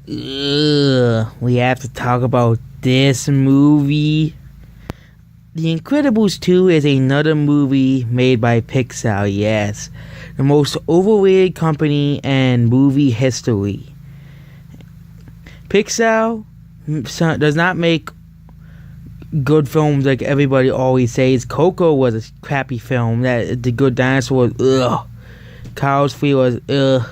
We have to talk about this movie. The Incredibles 2 is another movie made by Pixar, yes. The most overrated company in movie history. Pixar does not make good films like everybody always says. Coco was a crappy film. That The Good Dinosaur was ugh. Cars 3 was ugh.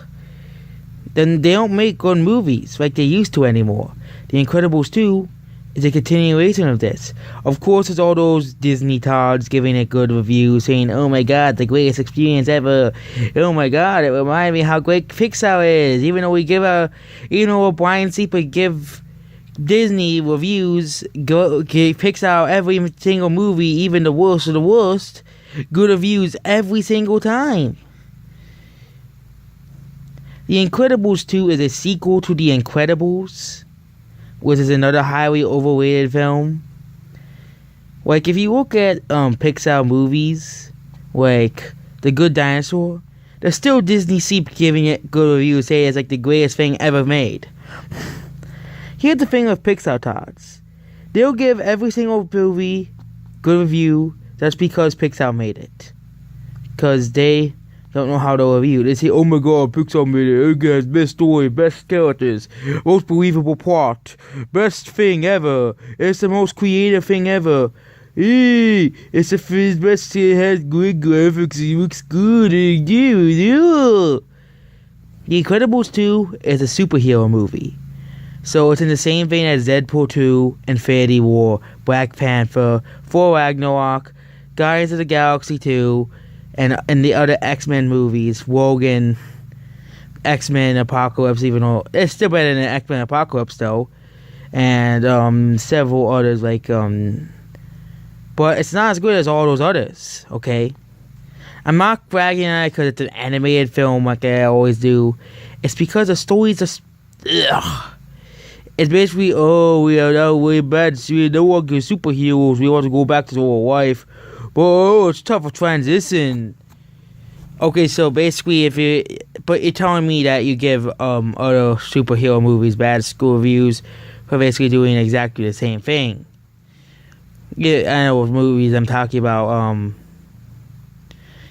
Then they don't make good movies like they used to anymore. The Incredibles 2 is a continuation of this. Of course, it's all those Disney tards giving it good reviews, saying, "Oh my God, the greatest experience ever. Oh my God, it reminded me how great Pixar is." Even though Brian Seeper give Disney reviews, give Pixar every single movie, even the worst of the worst, good reviews every single time. The Incredibles 2 is a sequel to The Incredibles, which is another highly overrated film. Like, if you look at Pixar movies, like The Good Dinosaur, there's still Disney keep giving it good reviews, saying it's like the greatest thing ever made. Here's the thing with Pixar tards. They'll give every single movie good review just because Pixar made it. Because they don't know how to review. They say, "Oh my God, Pixar made it. It has best story, best characters, most believable plot, best thing ever. It's the most creative thing ever. It's the best. It has great graphics. It looks good." The Incredibles 2 is a superhero movie. So it's in the same vein as Deadpool 2, Infinity War, Black Panther, Thor Ragnarok, Guardians of the Galaxy 2, and the other X-Men movies, Logan, X-Men Apocalypse, even though it's still better than X-Men Apocalypse though, and several others but it's not as good as all those others, okay? I'm not bragging on it because it's an animated film like I always do. It's because the story's just, ugh. It's basically, we are now way bad. We don't want to get superheroes. We want to go back to our life. But it's tough to transition. Okay, so basically, but you're telling me that you give other superhero movies bad school reviews for basically doing exactly the same thing. Yeah, I know what movies I'm talking about.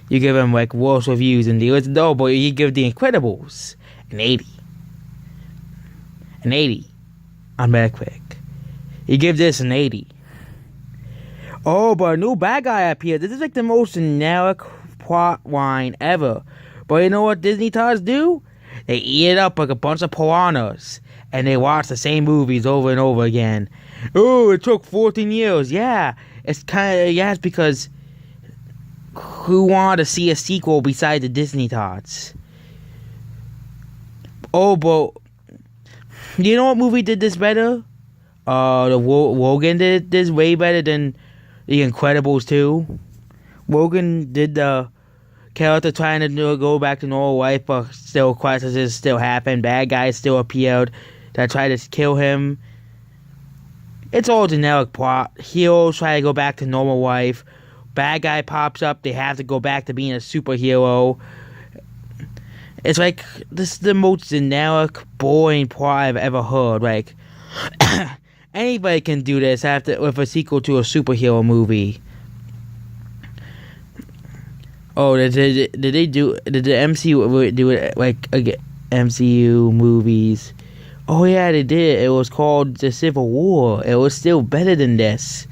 You give them like worse reviews and deals. No, but you give The Incredibles an 80. An 80 on Metacritic. You give this an 80. Oh, but a new bad guy appeared. This is like the most generic plot line ever. But you know what Disney tards do? They eat it up like a bunch of piranhas. And they watch the same movies over and over again. Oh, it took 14 years. Yeah. It's because who wanted to see a sequel besides the Disney tards? Oh, but you know what movie did this better? The Logan did this way better than The Incredibles 2. Logan did the character trying to go back to normal life, but still crises still happen. Bad guys still appeared that tried to kill him. It's all generic plot. Heroes try to go back to normal life. Bad guy pops up. They have to go back to being a superhero. It's like, this is the most generic, boring plot I've ever heard. Like, anybody can do this with a sequel to a superhero movie. Oh, did the MCU do it like MCU movies? Oh yeah, they did. It was called The Civil War. It was still better than this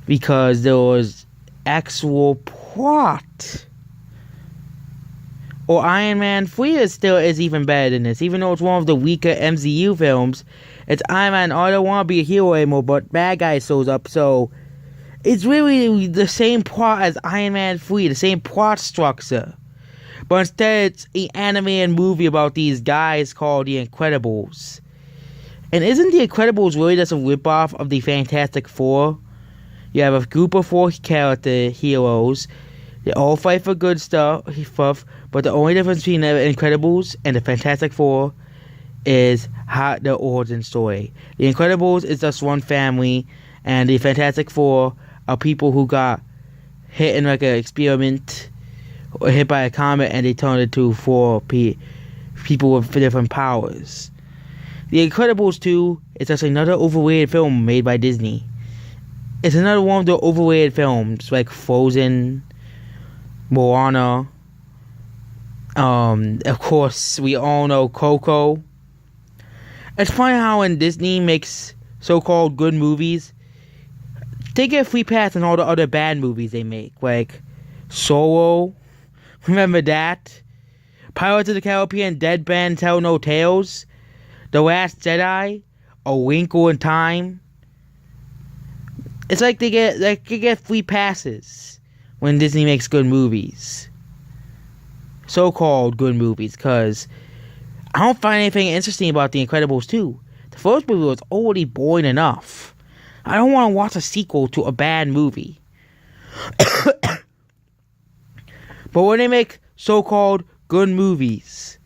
because there was actual plot. Or Iron Man 3 is even better than this. Even though it's one of the weaker MCU films, it's Iron Man. I don't want to be a hero anymore, but bad guy shows up, so it's really the same plot as Iron Man 3, the same plot structure. But instead, it's an animated movie about these guys called The Incredibles. And isn't The Incredibles really just a ripoff of the Fantastic Four? You have a group of 4 character heroes. They all fight for good stuff, but the only difference between the Incredibles and the Fantastic Four is the origin story. The Incredibles is just one family, and the Fantastic Four are people who got hit in like an experiment or hit by a comet, and they turned into 4 people with different powers. The Incredibles 2 is just another overrated film made by Disney. It's another one of the overrated films like Frozen, Moana. Of course, we all know Coco. It's funny how when Disney makes so-called good movies, they get free pass on all the other bad movies they make, like Solo. Remember that? Pirates of the Caribbean, Dead Man Tell No Tales, The Last Jedi, A Wrinkle in Time. It's like they get free passes when Disney makes good movies. So-called good movies, because I don't find anything interesting about The Incredibles 2. The first movie was already boring enough. I don't want to watch a sequel to a bad movie. But when they make so-called good movies,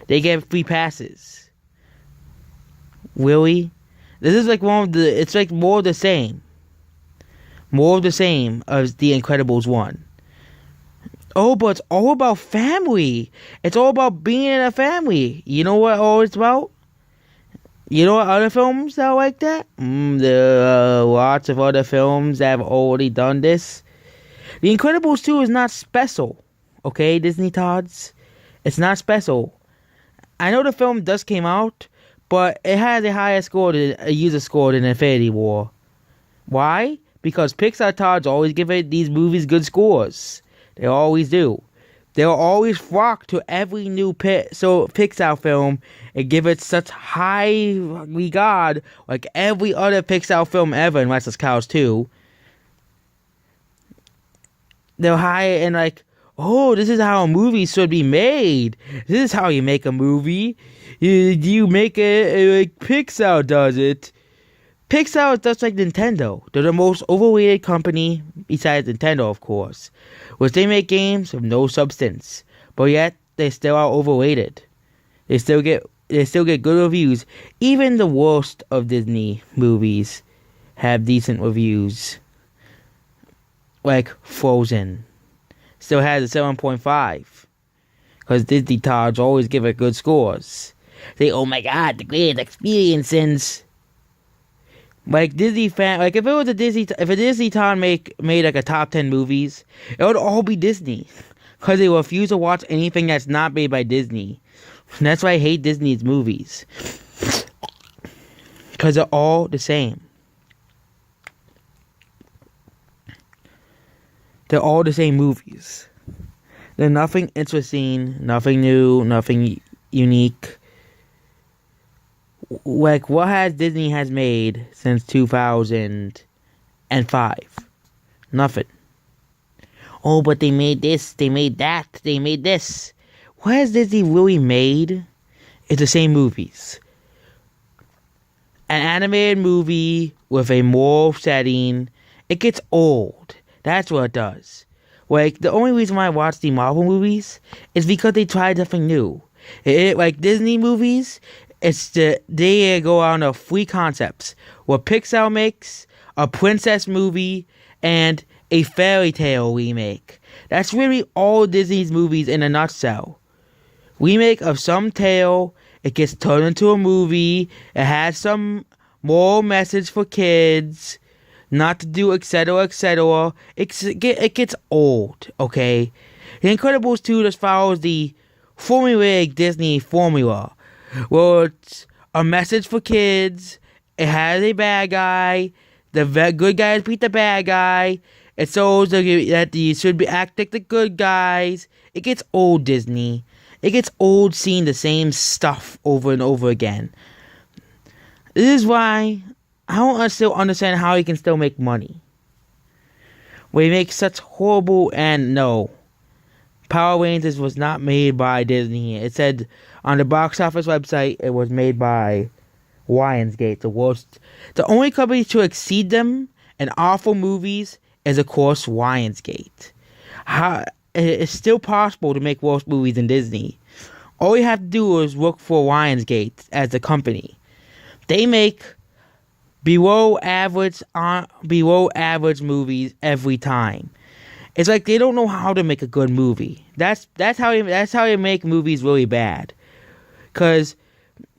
they get free passes. Really? This is like it's like more of the same. More of the same as The Incredibles 1. Oh, but it's all about family. It's all about being in a family. You know what all it's about? You know what other films that are like that? There are lots of other films that have already done this. The Incredibles 2 is not special. Okay, Disney Tods? It's not special. I know the film just came out, but it has a higher user score than Infinity War. Why? Because Pixar Tods always give these movies good scores. They always do. They'll always flock to every new Pixar film and give it such high regard, like every other Pixar film ever, unless it's Cars 2. They'll hire and like, oh, this is how a movie should be made. This is how you make a movie. You make it like Pixar does it. Pixar is just like Nintendo. They're the most overrated company, besides Nintendo, of course, which they make games of no substance, but yet they still are overrated. They still get good reviews. Even the worst of Disney movies have decent reviews. Like Frozen still has a 7.5 because Disney Tods always give it good scores. Say, oh my god, the greatest experience. Like Disney fan, like if a Disney Town made like a top 10 movies, it would all be Disney, cause they refuse to watch anything that's not made by Disney. And that's why I hate Disney's movies, cause they're all the same. They're all the same movies. They're nothing interesting, nothing new, nothing unique. Like, what has Disney has made since 2005? Nothing. Oh, but they made this, they made that, they made this. What has Disney really made? It's the same movies. An animated movie with a moral setting, it gets old. That's what it does. Like, the only reason why I watch the Marvel movies is because they tried something new. Like Disney movies, they go on a free concepts. What Pixar makes, a princess movie, and a fairy tale remake. That's really all Disney's movies in a nutshell. Remake of some tale, it gets turned into a movie, it has some moral message for kids, not to do etc, etc. It gets old, okay? The Incredibles 2 just follows the formulaic Disney formula. Well, it's a message for kids. It has a bad guy. The good guys beat the bad guy. It shows that you should be act like the good guys. It gets old, Disney. It gets old seeing the same stuff over and over again. This is why I don't still understand how he can still make money. When he makes such horrible and no. Power Rangers was not made by Disney. It said on the box office website it was made by Lionsgate, the worst. The only company to exceed them in awful movies is, of course, Lionsgate. It's still possible to make worse movies than Disney. All you have to do is look for Lionsgate as a company. They make below average movies every time. It's like they don't know how to make a good movie. That's how they make movies really bad. Cause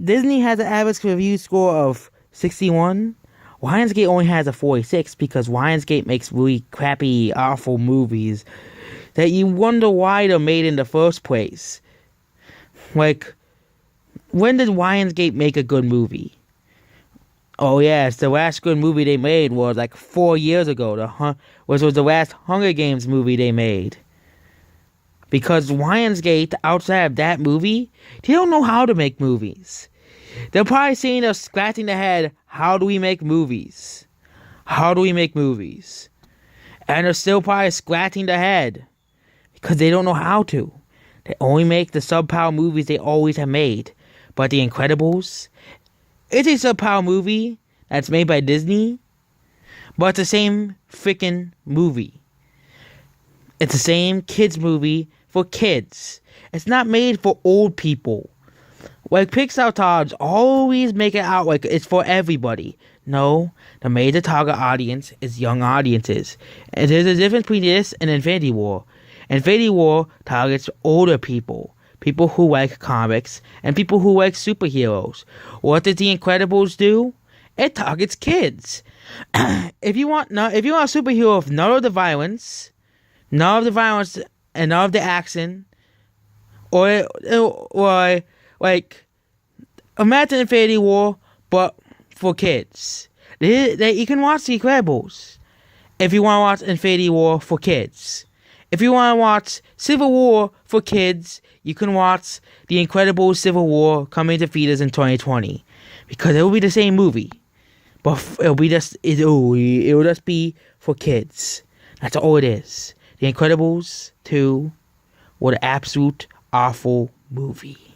Disney has an average review score of 61. Lionsgate only has a 46 because Lionsgate makes really crappy, awful movies that you wonder why they're made in the first place. Like, when did Lionsgate make a good movie? Oh yes, the last good movie they made was like 4 years ago, which was the last Hunger Games movie they made. Because Lionsgate, outside of that movie, they don't know how to make movies. They're probably sitting there scratching their head, how do we make movies? How do we make movies? And they're still probably scratching their head. Because they don't know how to. They only make the subpar movies they always have made. But The Incredibles, it's a subpar movie that's made by Disney. But it's the same freaking movie. It's the same kids movie for kids. It's not made for old people. Like Pixar Tods always make it out like it's for everybody. No, the major target audience is young audiences. And there's a difference between this and Infinity War. Infinity War targets older people. People who like comics and people who like superheroes. What does The Incredibles do? It targets kids. If you want a superhero with none of the violence and none of the action, or like, imagine Infinity War, but for kids. You can watch The Incredibles if you want to watch Infinity War for kids. If you want to watch Civil War for kids, you can watch The Incredibles Civil War coming to theaters in 2020. Because it will be the same movie. But it will just be for kids. That's all it is. The Incredibles 2 was an absolute awful movie.